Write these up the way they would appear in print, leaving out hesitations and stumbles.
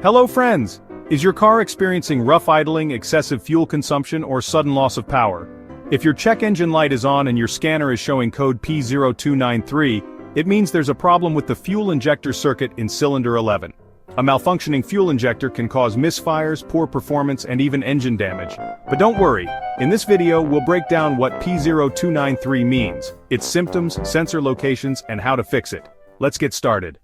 Hello friends! Is your car experiencing rough idling, excessive fuel consumption, or sudden loss of power? If your check engine light is on and your scanner is showing code P0293, it means there's a problem with the fuel injector circuit in cylinder 11. A malfunctioning fuel injector can cause misfires, poor performance, and even engine damage. But don't worry, in this video we'll break down what P0293 means, its symptoms, sensor locations, and how to fix it. Let's get started.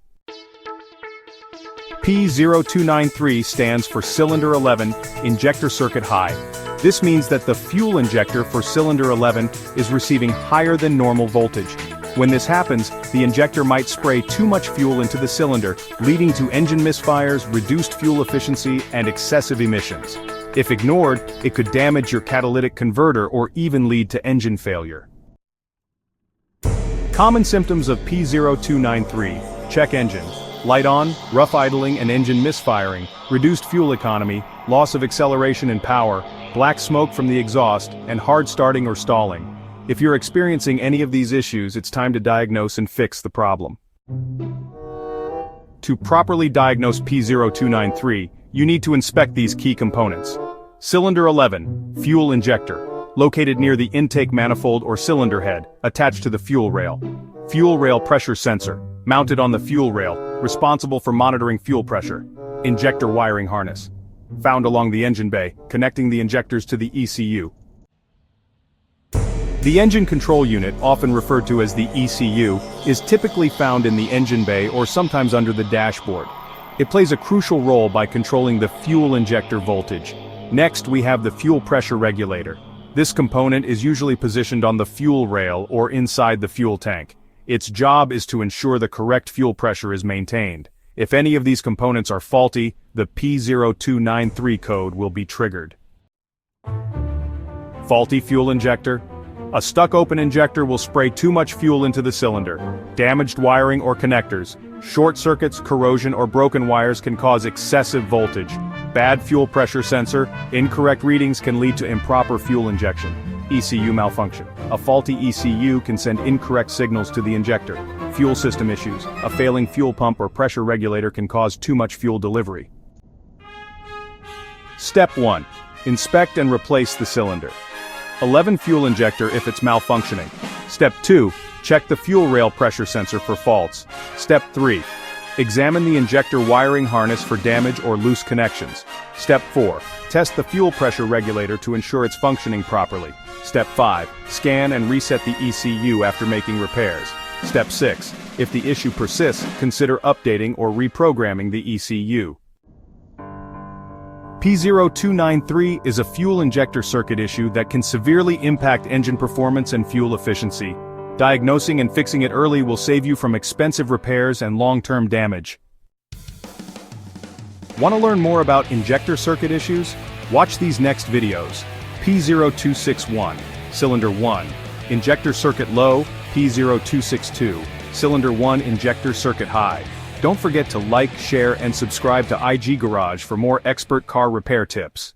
P0293 stands for Cylinder 11, Injector Circuit High. This means that the fuel injector for Cylinder 11 is receiving higher than normal voltage. When this happens, the injector might spray too much fuel into the cylinder, leading to engine misfires, reduced fuel efficiency, and excessive emissions. If ignored, it could damage your catalytic converter or even lead to engine failure. Common symptoms of P0293: check engine light on, rough idling and engine misfiring, reduced fuel economy, loss of acceleration and power, black smoke from the exhaust, and hard starting or stalling. If you're experiencing any of these issues, it's time to diagnose and fix the problem. To properly diagnose P0293, you need to inspect these key components. Cylinder 11, fuel injector, located near the intake manifold or cylinder head, attached to the fuel rail. Fuel rail pressure sensor, mounted on the fuel rail, responsible for monitoring fuel pressure. Injector wiring harness, found along the engine bay, connecting the injectors to the ECU. The engine control unit, often referred to as the ECU, is typically found in the engine bay or sometimes under the dashboard. It plays a crucial role by controlling the fuel injector voltage. Next, we have the fuel pressure regulator. This component is usually positioned on the fuel rail or inside the fuel tank. Its job is to ensure the correct fuel pressure is maintained. If any of these components are faulty, the P0293 code will be triggered. Faulty fuel injector. A stuck-open injector will spray too much fuel into the cylinder. Damaged wiring or connectors, short circuits, corrosion, or broken wires can cause excessive voltage. Bad fuel pressure sensor, incorrect readings can lead to improper fuel injection. ECU malfunction. A faulty ECU can send incorrect signals to the injector. Fuel system issues. A failing fuel pump or pressure regulator can cause too much fuel delivery. Step 1. Inspect and replace the cylinder. 11 fuel injector if it's malfunctioning. Step 2. Check the fuel rail pressure sensor for faults. Step 3. Examine the injector wiring harness for damage or loose connections. Step 4. Test the fuel pressure regulator to ensure it's functioning properly. Step 5. Scan and reset the ECU after making repairs. Step 6. If the issue persists, consider updating or reprogramming the ECU. P0293 is a fuel injector circuit issue that can severely impact engine performance and fuel efficiency. Diagnosing and fixing it early will save you from expensive repairs and long-term damage. Want to learn more about injector circuit issues? Watch these next videos. P0261, Cylinder 1, Injector Circuit Low, P0262, Cylinder 1 Injector Circuit High. Don't forget to like, share, and subscribe to IG Garage for more expert car repair tips.